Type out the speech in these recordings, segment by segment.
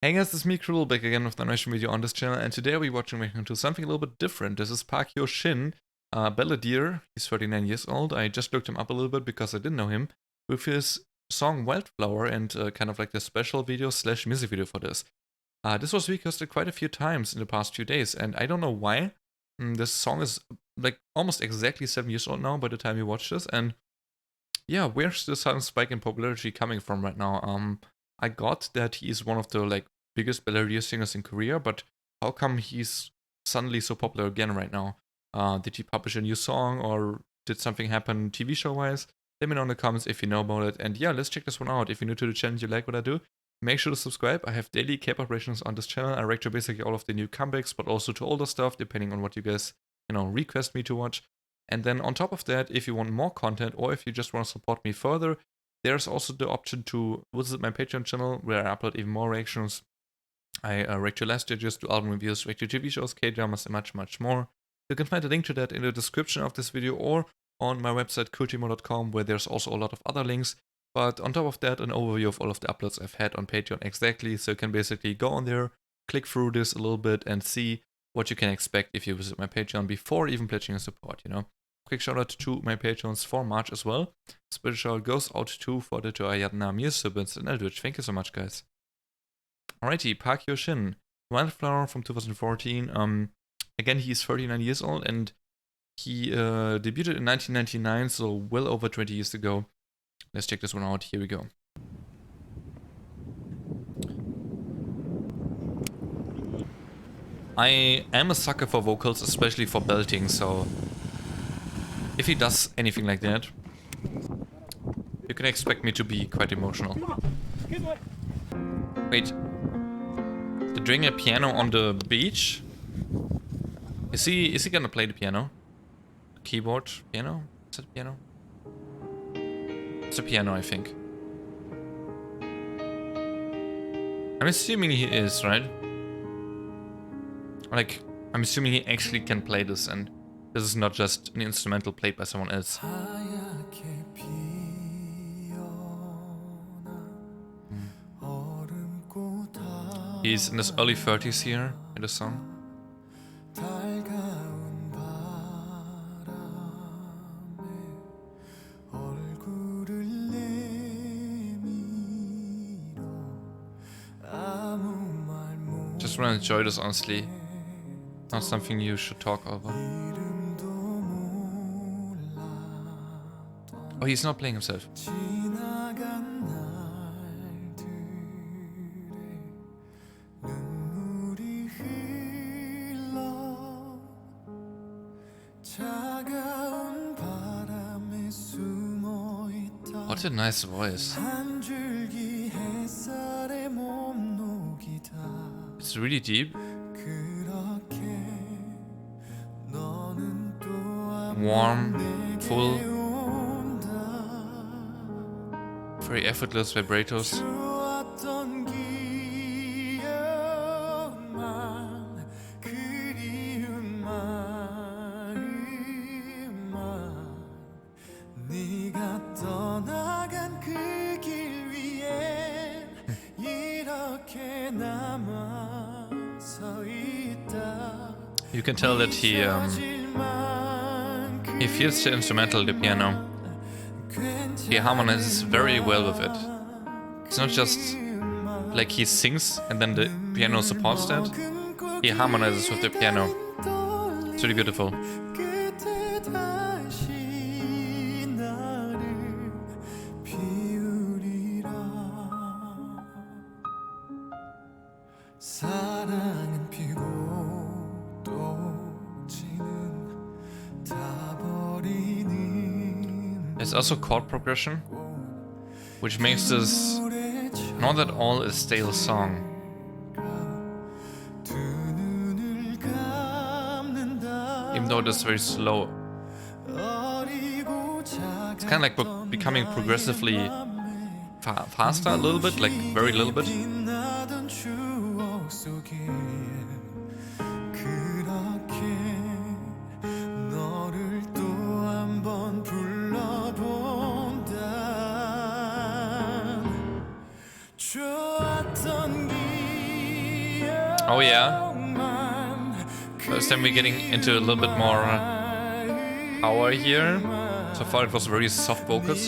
Hey guys, it's me, Cruel, back again with another video on this channel, and today we're watching into something a little bit different. This is Hyo Shin, balladeer. He's 39 years old. I just looked him up a little bit because I didn't know him, with his song Wildflower and kind of like the special video slash music video for this. This was requested quite a few times in the past few days, and I don't know why. This song is like almost exactly 7 years old now by the time you watch this, and yeah, where's the sudden spike in popularity coming from right now? I got that he is one of the like biggest balladeer singers in Korea, but how come he's suddenly so popular again right now? Did he publish a new song or did something happen TV show wise? Let me know in the comments if you know about it. And yeah, let's check this one out. If you're new to the channel, you like what I do, make sure to subscribe. I have daily K-pop operations on this channel. I react to basically all of the new comebacks, but also to older stuff, depending on what you guys, request me to watch. And then on top of that, if you want more content or if you just want to support me further, there's also the option to visit my Patreon channel where I upload even more reactions. I react to last year, just do album reviews, react to TV shows, K-dramas, and much more. You can find a link to that in the description of this video or on my website cooltimo.com, where there's also a lot of other links. But on top of that, an overview of all of the uploads I've had on Patreon exactly, so you can basically go on there, click through this a little bit and see what you can expect if you visit my Patreon before even pledging your support, Quick shout out to my patrons for March as well. Special shout out goes out to for the Ayatna, Mir, Sibbins, and Eldritch. Thank you so much, guys. Alrighty, Hyo Shin, Wildflower from 2014. Again, he's 39 years old and he debuted in 1999, so well over 20 years ago. Let's check this one out. Here we go. I am a sucker for vocals, especially for belting, so if he does anything like that, you can expect me to be quite emotional. Wait. They're doing a piano on the beach? Is he gonna play the piano? Keyboard? Piano? Is it piano? It's a piano, I think. I'm assuming he is, right? Like, I'm assuming he actually can play this and this is not just an instrumental played by someone else. He's in his early 30s here in the song. Just wanna enjoy this, honestly. Not something you should talk over. Oh, he's not playing himself. What a nice voice. It's really deep. Warm, full, very effortless vibratos. You can tell that he feels the instrumental, the piano. He harmonizes very well with it. It's not just like he sings and then the piano supports that. He harmonizes with the piano. It's really beautiful. There's also chord progression, which makes this not at all a stale song. Even though it is very slow. It's kind of like becoming progressively faster a little bit, like very little bit. Oh yeah. First time we're getting into a little bit more power here. So far it was very soft vocals.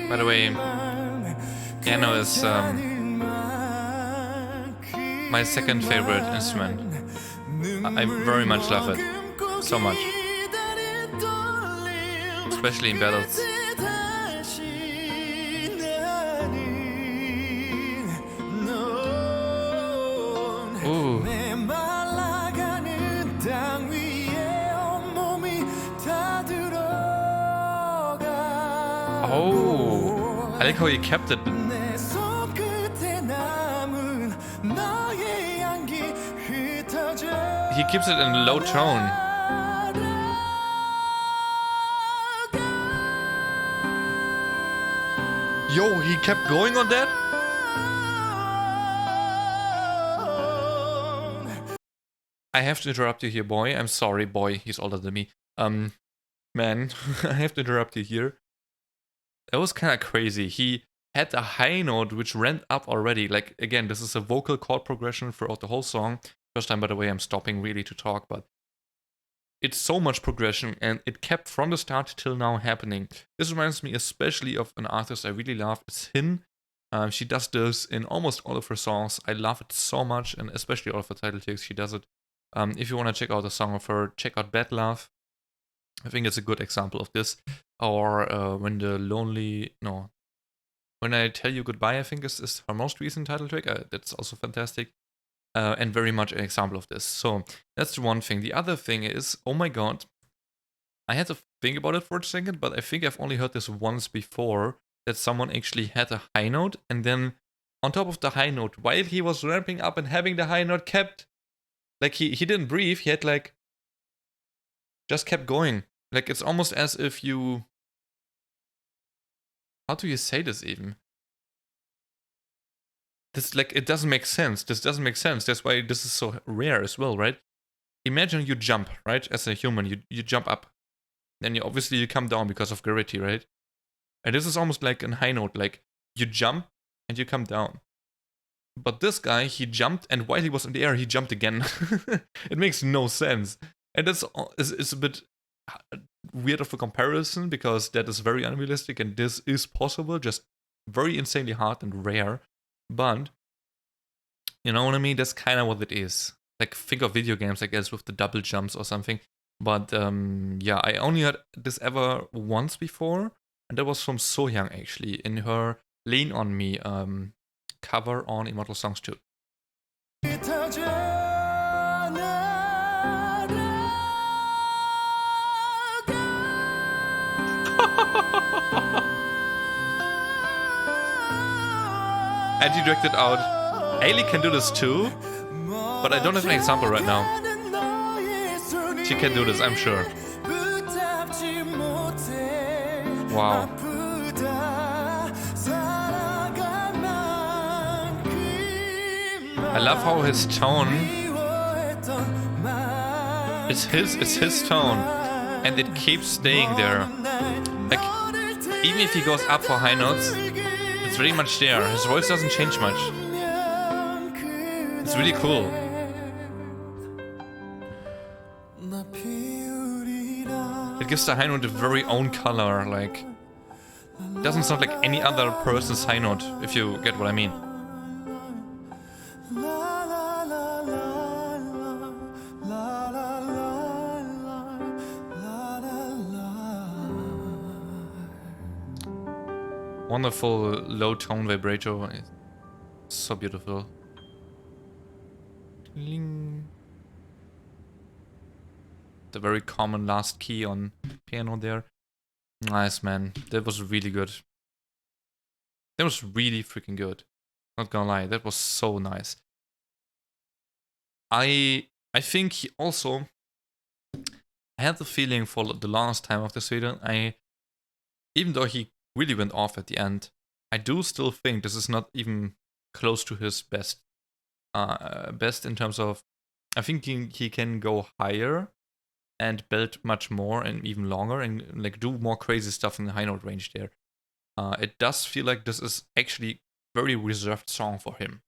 By the way, piano is my second favorite instrument. I very much love it. So much. Especially in ballads. Ooh. Oh, I like how he kept it. He keeps it in a low tone. Yo, he kept going on that? I have to interrupt you here, boy. I'm sorry, boy. He's older than me. Man, I have to interrupt you here. That was kind of crazy. He had a high note which ran up already. Like, again, this is a vocal chord progression throughout the whole song. First time, by the way, I'm stopping really to talk, but it's so much progression, and it kept from the start till now happening. This reminds me especially of an artist I really love. It's Hyn. She does this in almost all of her songs. I love it so much, and especially all of her title tracks, she does it. If you want to check out a song of her, check out Bad Love. I think it's a good example of this. Or When I Tell You Goodbye, I think is her most recent title track. That's also fantastic. And very much an example of this. So that's the one thing. The other thing is, oh my god, I had to think about it for a second, but I think I've only heard this once before, that someone actually had a high note, and then on top of the high note, while he was ramping up and having the high note, kept, like, he didn't breathe, he had, like, just kept going. Like, it's almost as if you... How do you say this even? This, like, it doesn't make sense. This doesn't make sense. That's why this is so rare as well, right? Imagine you jump, right? As a human, you jump up. Then obviously you come down because of gravity, right? And this is almost like a high note. Like, you jump and you come down. But this guy, he jumped, and while he was in the air, he jumped again. It makes no sense. And that's it's a bit weird of a comparison, because that is very unrealistic, and this is possible, just very insanely hard and rare. But, you know what I mean? That's kind of what it is. Like, think of video games, I guess, with the double jumps or something. But, yeah, I only heard this ever once before, and that was from Sohyang, actually, in her Lean On Me cover on Immortal Songs 2. And he directed out. Ailey can do this too, but I don't have an example right now. She can do this, I'm sure. Wow. I love how his tone, it's his tone, and it keeps staying there. Like, even if he goes up for high notes, it's very much there. His voice doesn't change much. It's really cool. It gives the high note a very own color, like, it doesn't sound like any other person's high note, if you get what I mean. Wonderful low tone vibrato. It's so beautiful. The very common last key on piano there. Nice, man. That was really good. That was really freaking good. Not gonna lie, that was so nice. I think he also... I had the feeling for the last time of this video, even though he really went off at the end, I do still think this is not even close to his best. Best in terms of I think he can go higher and build much more and even longer and like do more crazy stuff in the high note range there. It does feel like this is actually very reserved song for him.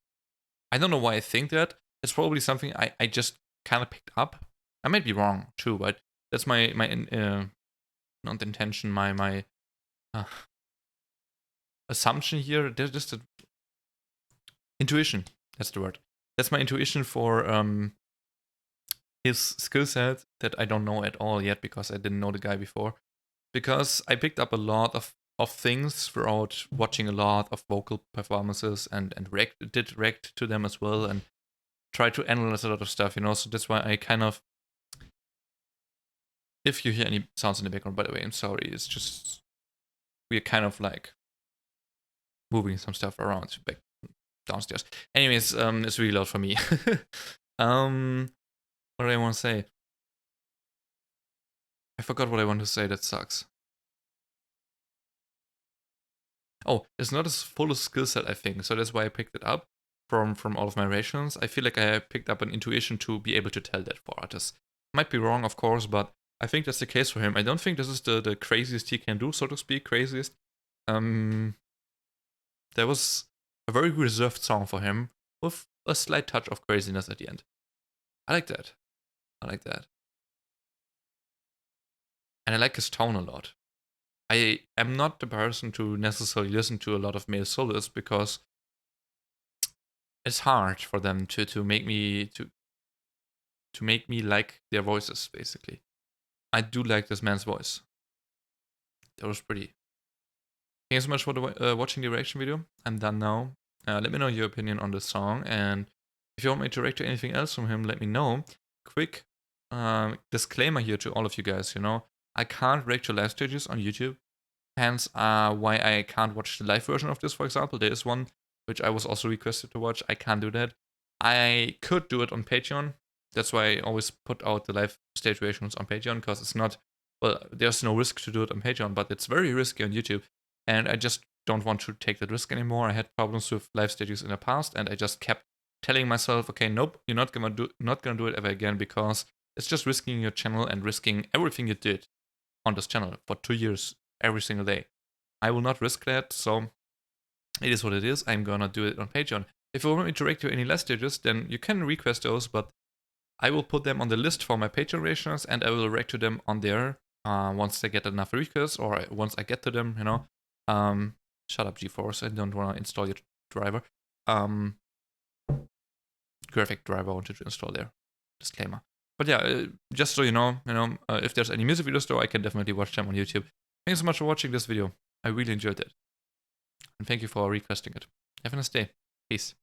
I don't know why I think that. It's probably something I just kind of picked up. I might be wrong too, but that's my not intention, my uh, assumption here. There's just a intuition. That's the word. That's my intuition for his skill set that I don't know at all yet because I didn't know the guy before. Because I picked up a lot of things throughout watching a lot of vocal performances and did react to them as well and try to analyze a lot of stuff, you know. So that's why I kind of, if you hear any sounds in the background, by the way, I'm sorry. It's just we're kind of like moving some stuff around back downstairs. Anyways, it's really loud for me. What do I want to say? I forgot what I want to say. That sucks. Oh, it's not as full a skill set, I think. So that's why I picked it up from all of my rations. I feel like I picked up an intuition to be able to tell that for artists. Might be wrong, of course, but I think that's the case for him. I don't think this is the craziest he can do, so to speak, craziest. There was a very reserved song for him with a slight touch of craziness at the end. I like that. I like that. And I like his tone a lot. I am not the person to necessarily listen to a lot of male soloists because it's hard for them to make me like their voices, basically. I do like this man's voice. That was pretty. Thank you so much for watching the reaction video. I'm done now. Let me know your opinion on the song, and if you want me to react to anything else from him, let me know. Quick disclaimer here to all of you guys, you know, I can't react to live stages on YouTube, hence why I can't watch the live version of this, for example. There is one which I was also requested to watch. I can't do that. I could do it on Patreon. That's why I always put out the live stage reactions on Patreon, because it's not, well, there's no risk to do it on Patreon, but it's very risky on YouTube. And I just don't want to take that risk anymore. I had problems with live stages in the past, and I just kept telling myself, okay, nope, you're not gonna do it ever again, because it's just risking your channel and risking everything you did on this channel for 2 years every single day. I will not risk that, so it is what it is. I'm gonna do it on Patreon. If you want me to react to any live stages, then you can request those, but I will put them on the list for my Patreon reactions, and I will react to them on there once they get enough requests, or once I get to them, you know. Shut up, GeForce. I don't want to install your driver. Graphic driver I wanted to install there. Disclaimer. But yeah, just so you know, if there's any music videos though, I can definitely watch them on YouTube. Thanks so much for watching this video. I really enjoyed it. And thank you for requesting it. Have a nice day. Peace.